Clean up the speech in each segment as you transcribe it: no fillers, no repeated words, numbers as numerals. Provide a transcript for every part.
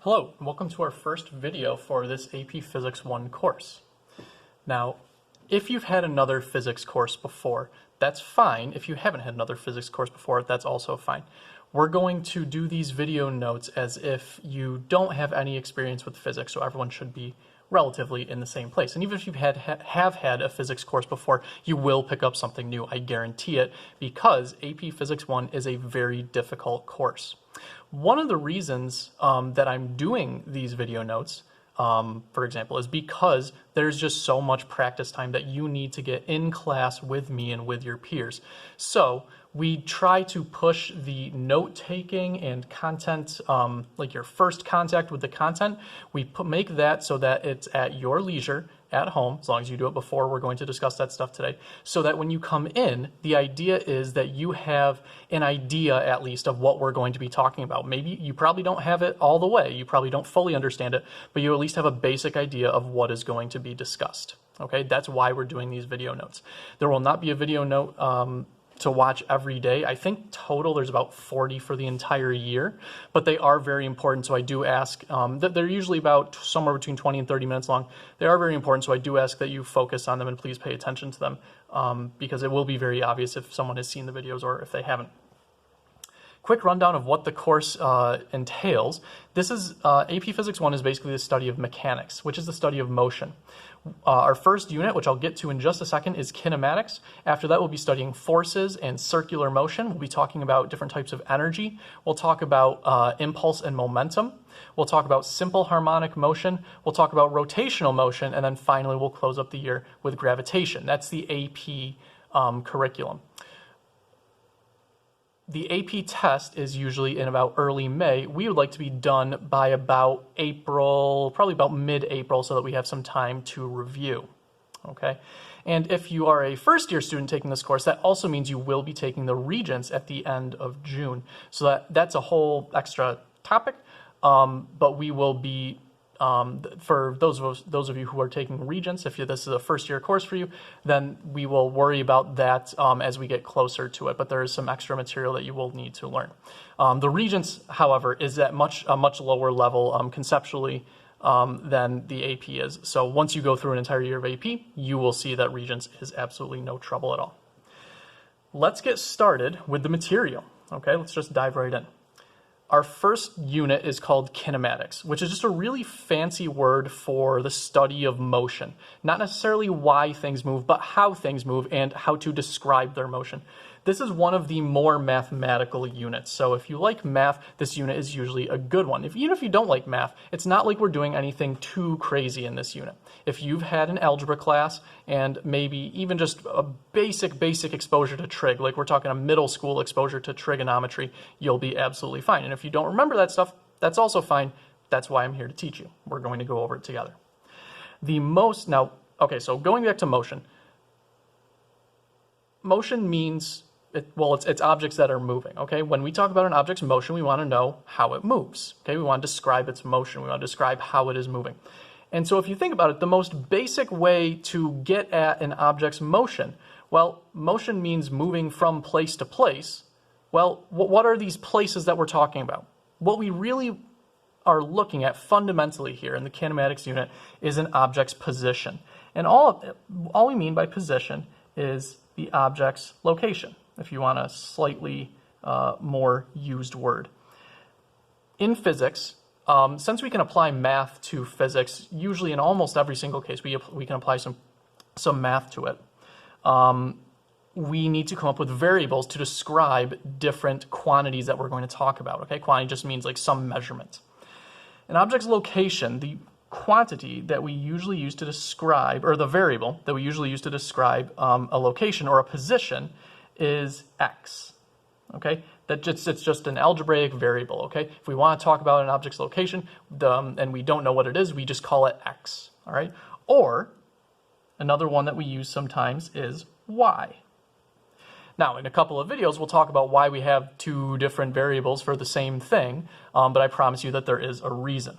Hello, and welcome to our first video for this AP Physics 1 course. Now, if you've had another physics course before, that's fine. If you haven't had another physics course before, that's also fine. We're going to do these video notes as if you don't have any experience with physics, so everyone should be relatively in the same place. And even if you have had a physics course before, you will pick up something new, I guarantee it, because AP Physics 1 is a very difficult course. One of the reasons that I'm doing these video notes, for example, is because there's just so much practice time that you need to get in class with me and with your peers. So we try to push the note-taking and content, like your first contact with the content, we make that so that it's at your leisure at home, as long as you do it before. We're going to discuss that stuff today, so that when you come in, the idea is that you have an idea at least of what we're going to be talking about. Maybe you probably don't have it all the way, you probably don't fully understand it, but you at least have a basic idea of what is going to be discussed. Okay, that's why we're doing these video notes. There will not be a video note to watch every day. I think total there's about 40 for the entire year, but they are very important. So I do ask that they're usually about somewhere between 20 and 30 minutes long. They are very important. So I do ask that you focus on them and please pay attention to them because it will be very obvious if someone has seen the videos or if they haven't. Quick rundown of what the course entails. This is AP Physics 1 is basically the study of mechanics, which is the study of motion. Our first unit, which I'll get to in just a second, is kinematics. After that, we'll be studying forces and circular motion. We'll be talking about different types of energy. We'll talk about impulse and momentum. We'll talk about simple harmonic motion. We'll talk about rotational motion. And then finally, we'll close up the year with gravitation. That's the AP curriculum. The AP test is usually in about early May. We would like to be done by about April, probably about mid-April, so that we have some time to review. Okay? And if you are a first-year student taking this course, that also means you will be taking the Regents at the end of June. So that's a whole extra topic, but we will be for those of you who are taking Regents, if this is a first-year course for you, then we will worry about that as we get closer to it. But there is some extra material that you will need to learn. The Regents, however, is at a much lower level conceptually than the AP is. So once you go through an entire year of AP, you will see that Regents is absolutely no trouble at all. Let's get started with the material. Okay, let's just dive right in. Our first unit is called kinematics, which is just a really fancy word for the study of motion. Not necessarily why things move, but how things move and how to describe their motion. This is one of the more mathematical units. So if you like math, this unit is usually a good one. Even if you don't like math, it's not like we're doing anything too crazy in this unit. If you've had an algebra class and maybe even just a basic exposure to trig, like we're talking a middle school exposure to trigonometry, you'll be absolutely fine. And if you don't remember that stuff, that's also fine. That's why I'm here to teach you. We're going to go over it together. So going back to motion. Motion means, it's objects that are moving, okay? When we talk about an object's motion, we want to know how it moves, okay? We want to describe its motion. We want to describe how it is moving. And so if you think about it, the most basic way to get at an object's motion, well, motion means moving from place to place. Well, what are these places that we're talking about? What we really are looking at fundamentally here in the kinematics unit is an object's position. And all we mean by position is the object's location, if you want a slightly more used word. In physics, since we can apply math to physics, usually in almost every single case, we can apply some math to it. We need to come up with variables to describe different quantities that we're going to talk about. Okay, quantity just means like some measurement. An object's location, the quantity that we usually use to describe, or the variable that we usually use to describe a location or a position, is x. Okay, it's just an algebraic variable. Okay, if we want to talk about an object's location and we don't know what it is, we just call it x. All right, or another one that we use sometimes is y. Now, in a couple of videos, we'll talk about why we have two different variables for the same thing, but I promise you that there is a reason.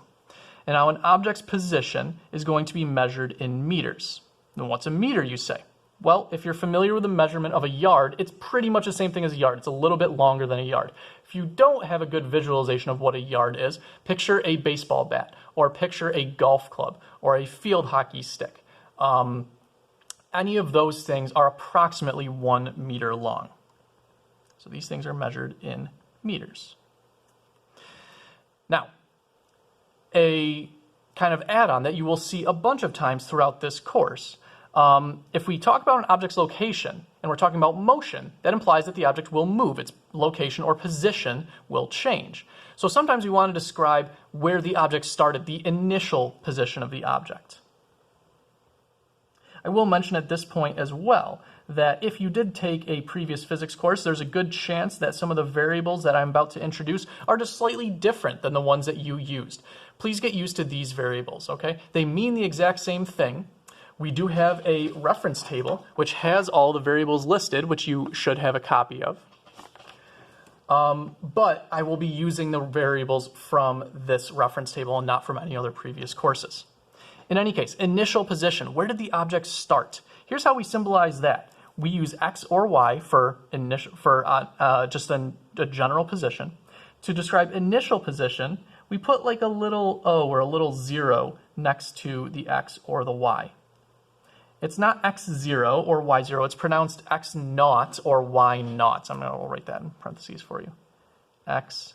And now an object's position is going to be measured in meters. Now, what's a meter, you say? Well, if you're familiar with the measurement of a yard, it's pretty much the same thing as a yard. It's a little bit longer than a yard. If you don't have a good visualization of what a yard is, picture a baseball bat, or picture a golf club, or a field hockey stick. Any of those things are approximately 1 meter long. So these things are measured in meters. Now, a kind of add-on that you will see a bunch of times throughout this course, if we talk about an object's location and we're talking about motion, that implies that the object will move. Its location or position will change. So sometimes we want to describe where the object started, the initial position of the object. I will mention at this point as well that if you did take a previous physics course, there's a good chance that some of the variables that I'm about to introduce are just slightly different than the ones that you used. Please get used to these variables, okay? They mean the exact same thing. We do have a reference table which has all the variables listed, which you should have a copy of. But I will be using the variables from this reference table and not from any other previous courses. In any case, initial position, where did the object start? Here's how we symbolize that. We use X or Y for just a general position. To describe initial position, we put like a little O or a little 0 next to the X or the Y. It's not X0 or Y0, it's pronounced X0 or Y0. I'm going to write that in parentheses for you. X0.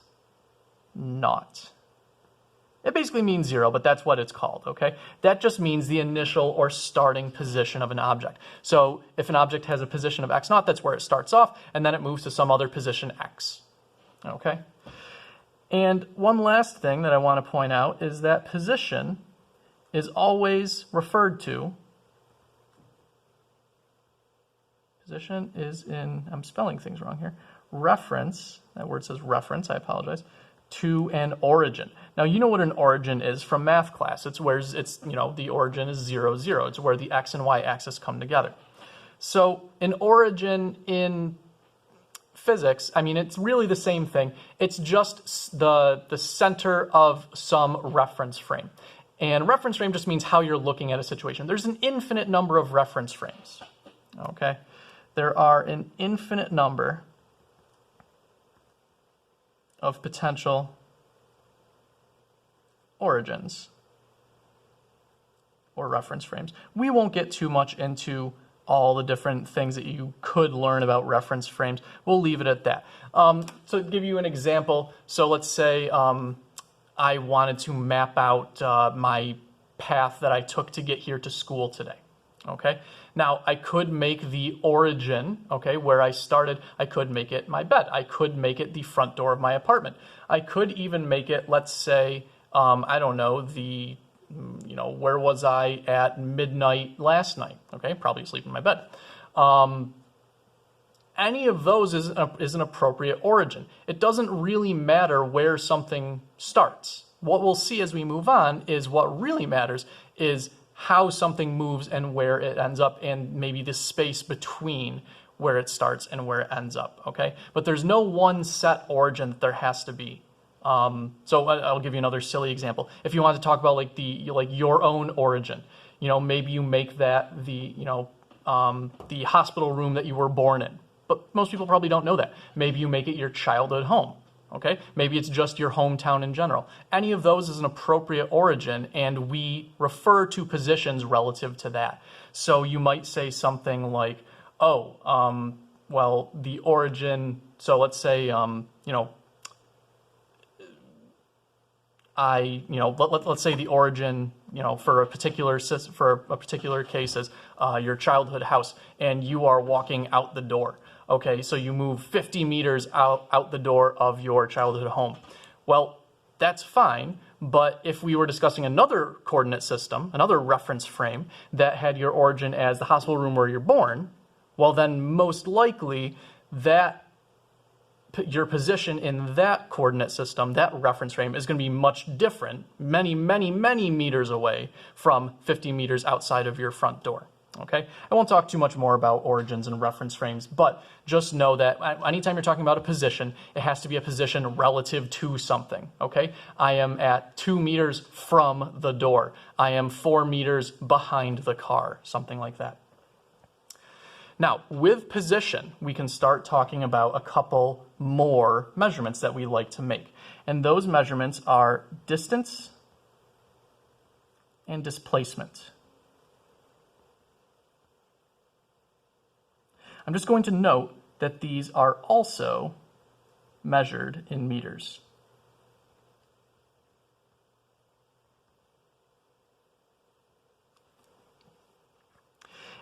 It basically means 0, but that's what it's called, okay? That just means the initial or starting position of an object. So if an object has a position of X0, that's where it starts off, and then it moves to some other position X, okay? And one last thing that I want to point out is that position is always referred to. Position is in, I'm spelling things wrong here, reference, that word says reference, I apologize, to an origin. Now, you know what an origin is from math class. It's where the origin is 0, 0. It's where the X and Y axis come together. So an origin in physics, I mean, it's really the same thing. It's just the center of some reference frame. And reference frame just means how you're looking at a situation. There's an infinite number of reference frames, okay? There are an infinite number of potential origins or reference frames. We won't get too much into all the different things that you could learn about reference frames. We'll leave it at that. So to give you an example, so let's say I wanted to map out my path that I took to get here to school today. Okay, now I could make the origin, okay, where I started, I could make it my bed. I could make it the front door of my apartment. I could even make it, let's say, I don't know, where was I at midnight last night? Okay, probably asleep in my bed. Any of those is an appropriate origin. It doesn't really matter where something starts. What we'll see as we move on is what really matters is how something moves and where it ends up, and maybe the space between where it starts and where it ends up, okay? But there's no one set origin that there has to be. So I'll give you another silly example. If you want to talk about your own origin, maybe you make that the hospital room that you were born in. But most people probably don't know that. Maybe you make it your childhood home. Okay, maybe it's just your hometown in general. Any of those is an appropriate origin, and we refer to positions relative to that. So you might say something like, well, the origin, so let's say, let's say the origin, for a particular case is your childhood house, and you are walking out the door. Okay, so you move 50 meters out the door of your childhood home. Well, that's fine, but if we were discussing another coordinate system, another reference frame that had your origin as the hospital room where you're born, well then most likely that your position in that coordinate system, that reference frame, is going to be much different, many, many, many meters away from 50 meters outside of your front door. Okay, I won't talk too much more about origins and reference frames, but just know that anytime you're talking about a position, it has to be a position relative to something, okay? I am at 2 meters from the door. I am 4 meters behind the car, something like that. Now, with position, we can start talking about a couple more measurements that we like to make. And those measurements are distance and displacement. I'm just going to note that these are also measured in meters.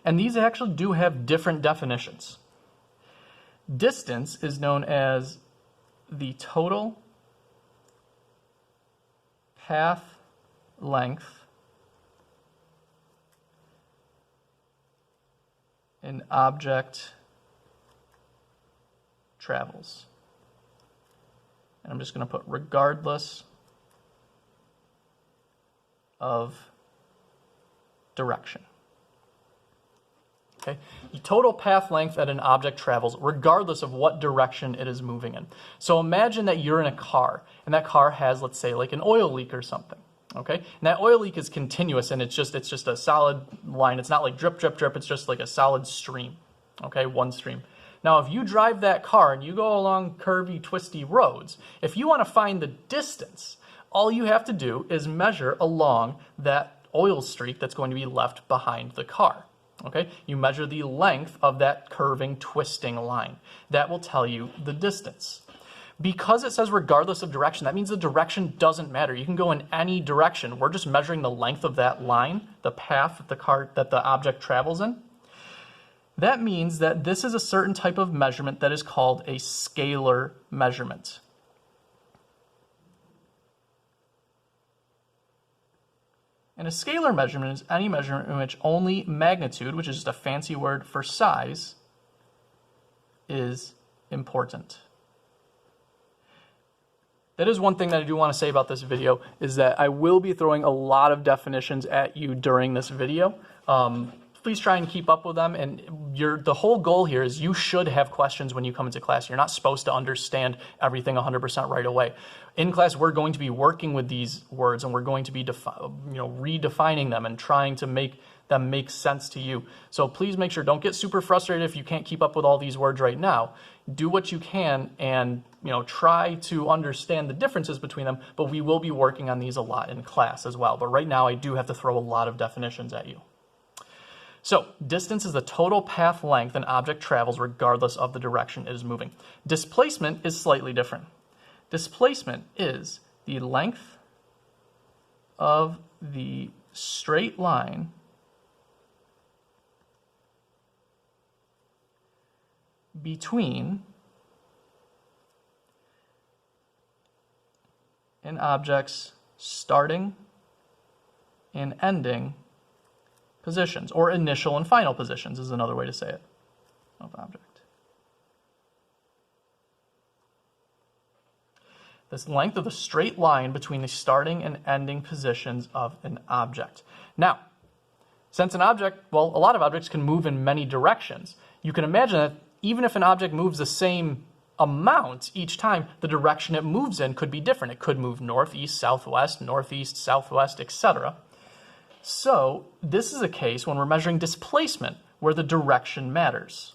And these actually do have different definitions. Distance is known as the total path length an object travels. And I'm just going to put regardless of direction. Okay. The total path length that an object travels regardless of what direction it is moving in. So imagine that you're in a car and that car has, let's say, like an oil leak or something. Okay, and that oil leak is continuous and it's just a solid line. It's not like drip, drip, drip. It's just like a solid stream. Okay, one stream. Now, if you drive that car and you go along curvy, twisty roads, if you want to find the distance, all you have to do is measure along that oil streak that's going to be left behind the car. Okay, you measure the length of that curving, twisting line. That will tell you the distance. Because it says regardless of direction, that means the direction doesn't matter. You can go in any direction. We're just measuring the length of that line, the path that the object travels in. That means that this is a certain type of measurement that is called a scalar measurement. And a scalar measurement is any measurement in which only magnitude, which is just a fancy word for size, is important. That is one thing that I do want to say about this video, is that I will be throwing a lot of definitions at you during this video. Please try and keep up with them, and the whole goal here is you should have questions when you come into class. You're not supposed to understand everything 100% right away. In class, we're going to be working with these words, and we're going to be redefining them and trying to make them make sense to you. So please make sure, don't get super frustrated if you can't keep up with all these words right now. Do what you can and try to understand the differences between them, but we will be working on these a lot in class as well. But right now I do have to throw a lot of definitions at you. So distance is the total path length an object travels regardless of the direction it is moving. Displacement is slightly different. Displacement is the length of the straight line between an object's starting and ending positions, or initial and final positions is another way to say it, of object. This length of the straight line between the starting and ending positions of an object. Now, since an object, well, a lot of objects can move in many directions, you can imagine that even if an object moves the same amount each time, the direction it moves in could be different. It could move northeast, southwest, etc. So this is a case when we're measuring displacement where the direction matters.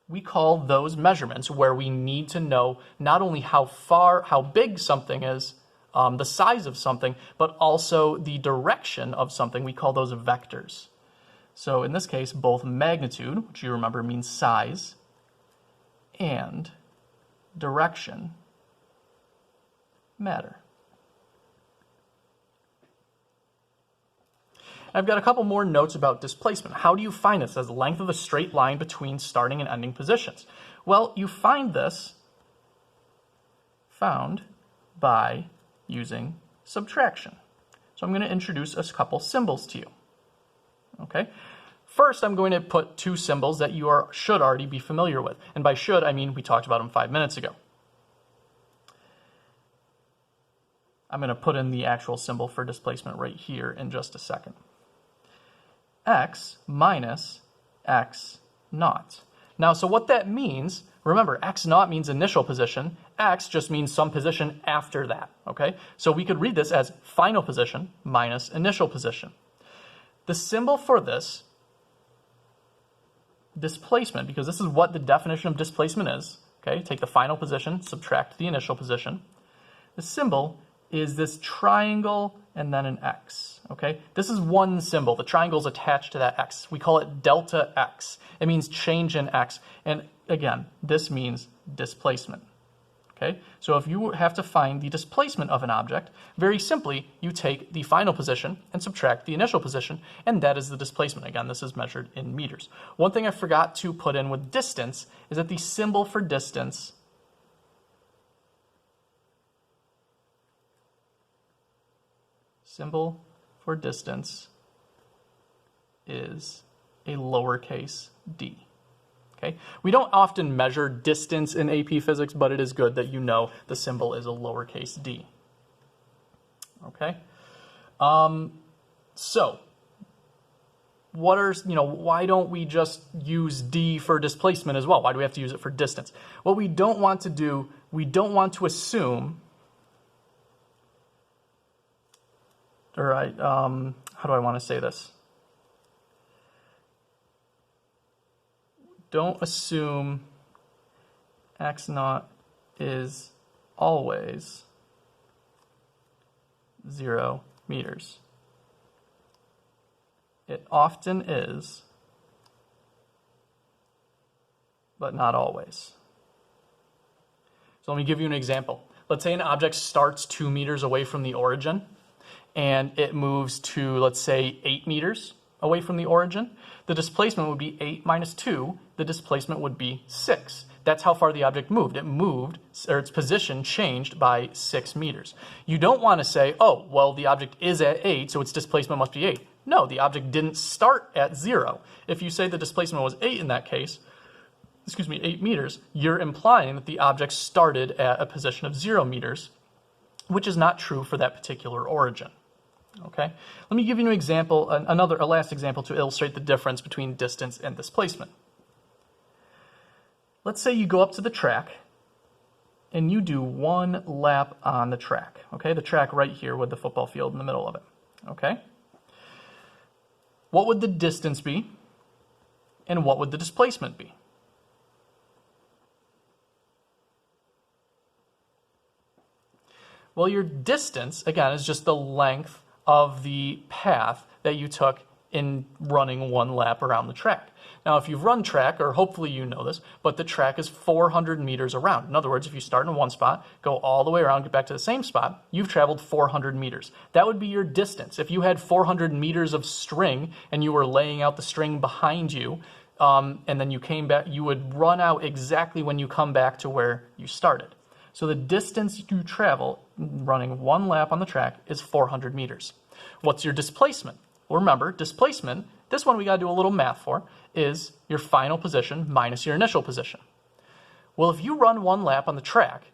We call those measurements where we need to know not only how big something is, the size of something, but also the direction of something. We call those vectors. So in this case, both magnitude, which you remember means size, and direction matter. I've got a couple more notes about displacement. How do you find this as the length of a straight line between starting and ending positions? Well, you find this found by using subtraction. So I'm going to introduce a couple symbols to you. Okay. First, I'm going to put two symbols that you should already be familiar with. And by should, I mean we talked about them 5 minutes ago. I'm going to put in the actual symbol for displacement right here in just a second. X minus x naught. Now, so what that means, remember, x naught means initial position. X just means some position after that, okay? So we could read this as final position minus initial position. The symbol for this displacement, because this is what the definition of displacement is, okay? Take the final position, subtract the initial position. The symbol is this triangle and then an X, okay? This is one symbol. The triangle is attached to that X. We call it delta X. It means change in X. And again, this means displacement, okay? So if you have to find the displacement of an object, very simply, you take the final position and subtract the initial position, and that is the displacement. Again, this is measured in meters. One thing I forgot to put in with distance is that the symbol for distance is a lowercase d. Okay? We don't often measure distance in AP Physics, but it is good that you know the symbol is a lowercase d. Okay? So, why don't we just use d for displacement as well? Why do we have to use it for distance? What we don't want to do, we don't want to assume, all right, how do I want to say this? Don't assume x naught is always 0 meters. It often is, but not always. So let me give you an example. Let's say an object starts 2 meters away from the origin, and it moves to, let's say, 8 meters away from the origin. The displacement would be 8 minus 2. The displacement would be 6. That's how far the object moved. It moved, or its position changed by 6 meters. You don't want to say, oh, well, the object is at 8, so its displacement must be 8. No, the object didn't start at 0. If you say the displacement was 8 in that case, 8 meters, you're implying that the object started at a position of 0 meters, which is not true for that particular origin. Okay? Let me give you an example, a last example to illustrate the difference between distance and displacement. Let's say you go up to the track and you do 1 lap on the track. Okay? The track right here with the football field in the middle of it. Okay? What would the distance be and what would the displacement be? Well, your distance, again, is just the length of the path that you took in running 1 lap around the track. Now, if you've run track, or hopefully you know this, but the track is 400 meters around. In other words, if you start in one spot, go all the way around, get back to the same spot, you've traveled 400 meters. That would be your distance. If you had 400 meters of string and you were laying out the string behind you, and then you came back, you would run out exactly when you come back to where you started. So the distance you travel running 1 lap on the track is 400 meters. What's your displacement? Well, remember, displacement, this one we got to do a little math for, is your final position minus your initial position. Well, if you run 1 lap on the track,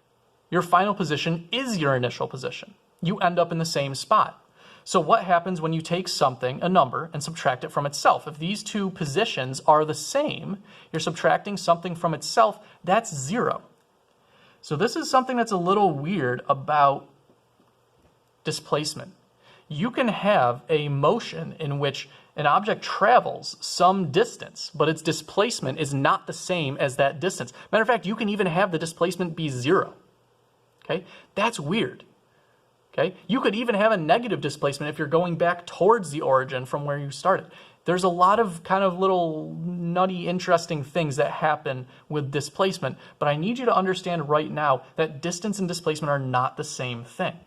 your final position is your initial position. You end up in the same spot. So what happens when you take something, a number, and subtract it from itself? If these two positions are the same, you're subtracting something from itself, that's 0. So this is something that's a little weird about displacement. You can have a motion in which an object travels some distance, but its displacement is not the same as that distance. Matter of fact, you can even have the displacement be 0. Okay? That's weird. Okay? You could even have a negative displacement if you're going back towards the origin from where you started. There's a lot of kind of little nutty, interesting things that happen with displacement, but I need you to understand right now that distance and displacement are not the same thing.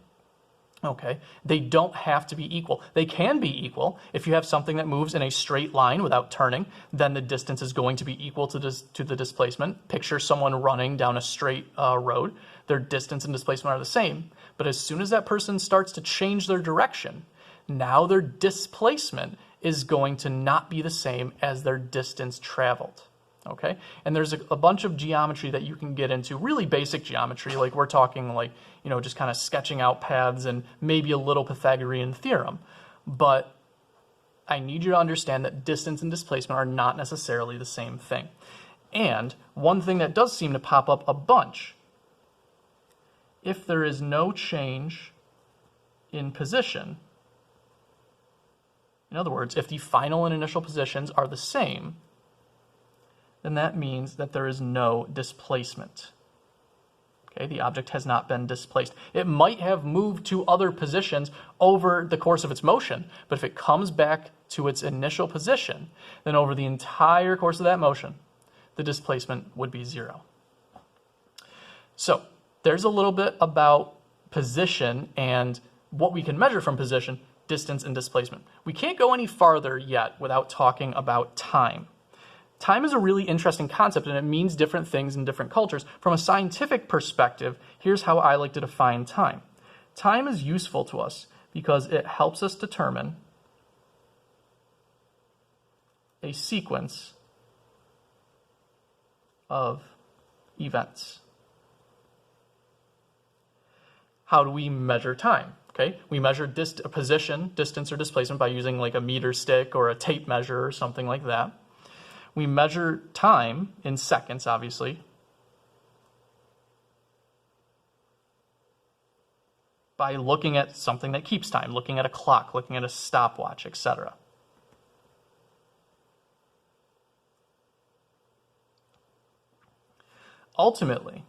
Okay? They don't have to be equal. They can be equal. If you have something that moves in a straight line without turning, then the distance is going to be equal to the displacement. Picture someone running down a straight road. Their distance and displacement are the same. But as soon as that person starts to change their direction, now their displacement is going to not be the same as their distance traveled. Okay? And there's a bunch of geometry that you can get into, really basic geometry, like we're talking like, just kind of sketching out paths and maybe a little Pythagorean theorem. But I need you to understand that distance and displacement are not necessarily the same thing. And one thing that does seem to pop up a bunch, if there is no change in position, In other words, if the final and initial positions are the same, then that means that there is no displacement. Okay, the object has not been displaced. It might have moved to other positions over the course of its motion, but if it comes back to its initial position, then over the entire course of that motion, the displacement would be 0. So there's a little bit about position and what we can measure from position, distance, and displacement. We can't go any farther yet without talking about time. Time is a really interesting concept, and it means different things in different cultures. From a scientific perspective, here's how I like to define time. Time is useful to us because it helps us determine a sequence of events. How do we measure time? Okay, we measure position, distance, or displacement by using like a meter stick or a tape measure or something like that. We measure time in seconds, obviously, by looking at something that keeps time, looking at a clock, looking at a stopwatch, etc. Ultimately,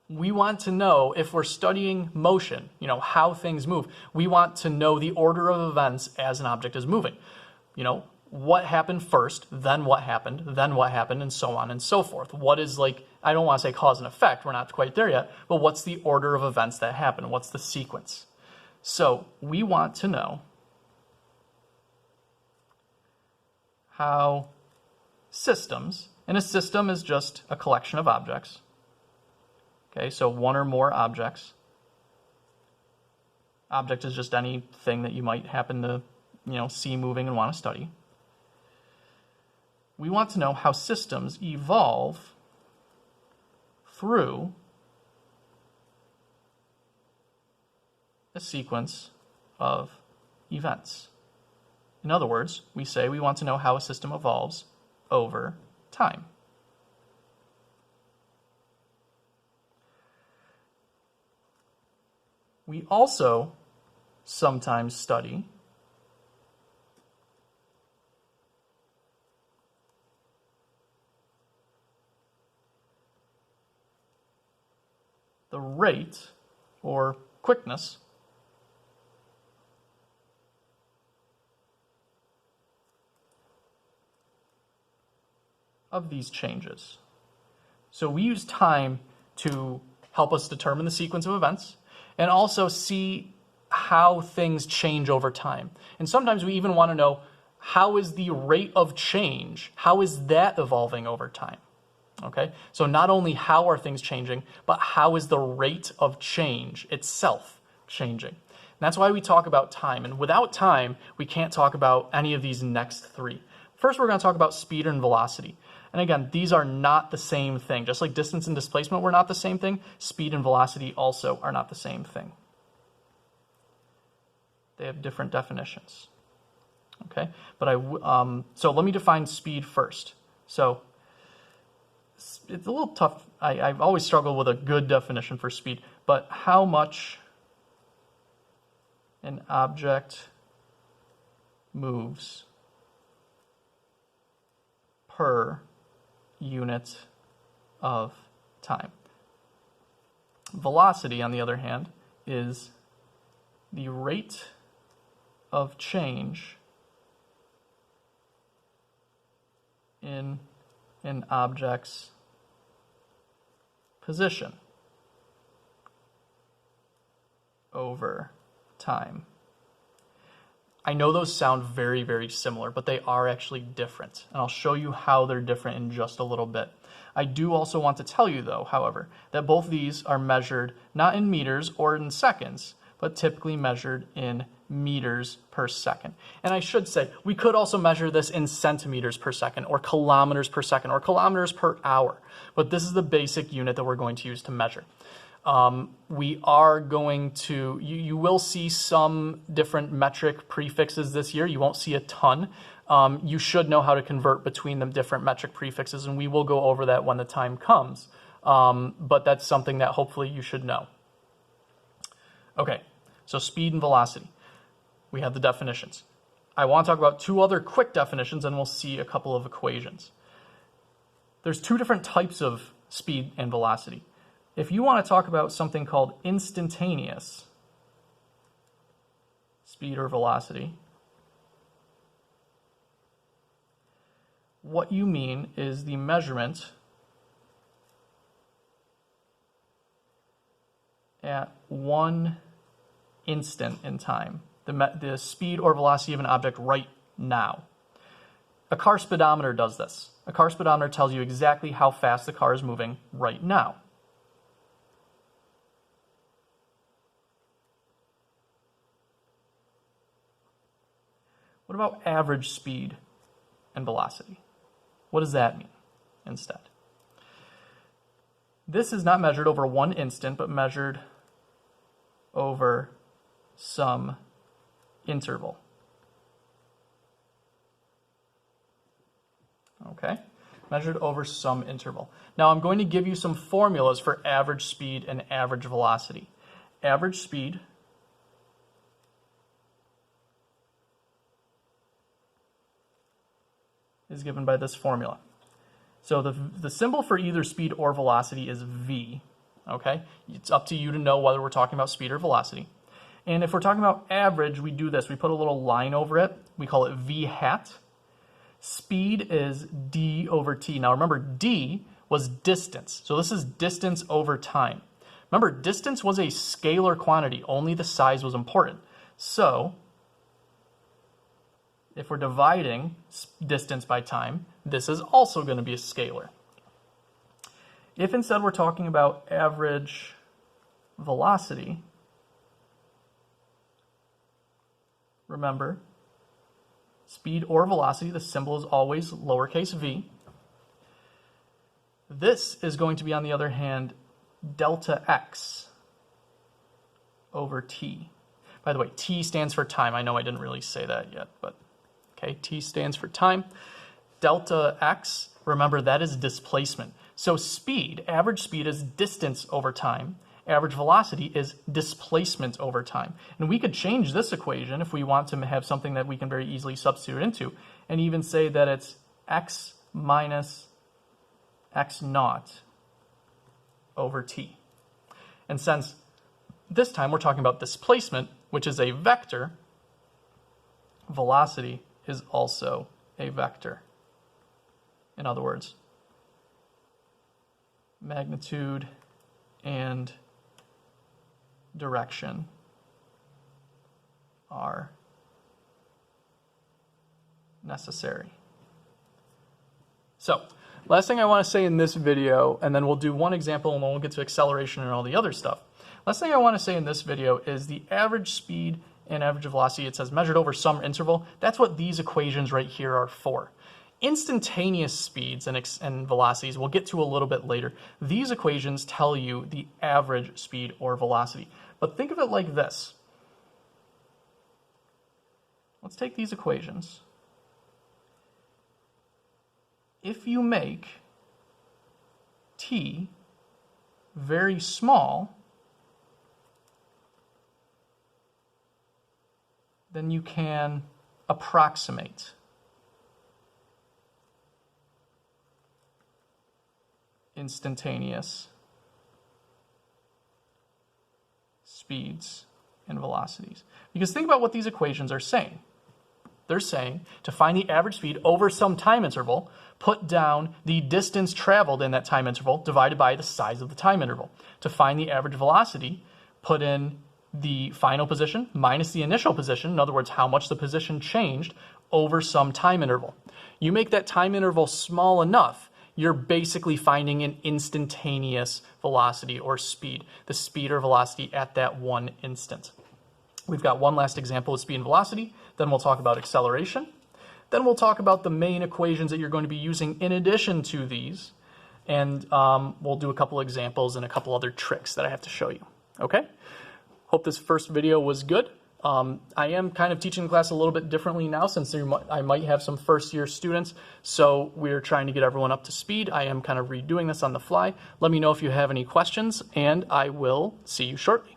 we want to know, if we're studying motion, how things move, we want to know the order of events as an object is moving. What happened first, then what happened, and so on and so forth. What is I don't want to say cause and effect, we're not quite there yet, but what's the order of events that happen? What's the sequence? So we want to know how systems, and a system is just a collection of objects. Okay, so one or more objects. Object is just anything that you might happen to, see moving and want to study. We want to know how systems evolve through a sequence of events. In other words, we say we want to know how a system evolves over time. We also sometimes study the rate or quickness of these changes. So we use time to help us determine the sequence of events and also see how things change over time. And sometimes we even want to know, how is the rate of change? How is that evolving over time? Okay, so not only how are things changing, but how is the rate of change itself changing? And that's why we talk about time. And without time, we can't talk about any of these next three. First, we're going to talk about speed and velocity. And again, these are not the same thing. Just like distance and displacement were not the same thing, speed and velocity also are not the same thing. They have different definitions. Okay, but so let me define speed first. So it's a little tough. I've always struggled with a good definition for speed, but how much an object moves per unit of time. Velocity, on the other hand, is the rate of change in an object's position over time. I know those sound very, very similar, but they are actually different, and I'll show you how they're different in just a little bit. I do also want to tell you, though, however, that both these are measured not in meters or in seconds, but typically measured in meters per second. And I should say, we could also measure this in centimeters per second, or kilometers per second, or kilometers per hour, but this is the basic unit that we're going to use to measure. We are going to, you will see some different metric prefixes this year. You won't see a ton. You should know how to convert between the different metric prefixes, and we will go over that when the time comes. But that's something that hopefully you should know. Okay, so speed and velocity. we have the definitions. I want to talk about two other quick definitions, and we'll see a couple of equations. There's two different types of speed and velocity. If you want to talk about something called instantaneous speed or velocity, what you mean is the measurement at one instant in time, the speed or velocity of an object right now. A car speedometer does this. A car speedometer tells you exactly how fast the car is moving right now. What about average speed and velocity? What does that mean instead? This is not measured over one instant, but measured over some interval. Okay, measured over some interval. Now I'm going to give you some formulas for average speed and average velocity. Average speed is given by this formula. So the symbol for either speed or velocity is v, okay? It's up to you to know whether we're talking about speed or velocity. And if we're talking about average, we do this. We put a little line over it. We call it v hat. Speed is d over t. Now remember, d was distance. So this is distance over time. Remember, distance was a scalar quantity. Only the size was important. So if we're dividing distance by time, this is also going to be a scalar. If instead we're talking about average velocity, remember, speed or velocity, the symbol is always lowercase v. This is going to be, on the other hand, delta x over t. By the way, t stands for time. I know I didn't really say that yet, but okay, t stands for time. Delta x, remember, that is displacement. So speed, average speed is distance over time. Average velocity is displacement over time. And we could change this equation if we want to have something that we can very easily substitute into, and even say that it's x minus x naught over t. And since this time we're talking about displacement, which is a vector, velocity is also a vector. In other words, magnitude and direction are necessary. So, last thing I want to say in this video, and then we'll do one example and then we'll get to acceleration and all the other stuff. Last thing I want to say in this video is the average speed and average velocity, it says measured over some interval. That's what these equations right here are for. Instantaneous speeds and velocities we'll get to a little bit later. These equations tell you the average speed or velocity. But think of it like this. Let's take these equations. If you make t very small, then you can approximate instantaneous speeds and velocities. Because think about what these equations are saying. They're saying to find the average speed over some time interval, put down the distance traveled in that time interval divided by the size of the time interval. To find the average velocity, put in the final position minus the initial position, in other words, how much the position changed over some time interval. You make that time interval small enough, you're basically finding an instantaneous velocity or speed, the speed or velocity at that one instant. We've got one last example of speed and velocity, then we'll talk about acceleration, then we'll talk about the main equations that you're going to be using in addition to these, and we'll do a couple examples and a couple other tricks that I have to show you. Okay? Hope this first video was good. I am kind of teaching the class a little bit differently now since I might have some first-year students, so we're trying to get everyone up to speed. I am kind of redoing this on the fly. Let me know if you have any questions, and I will see you shortly.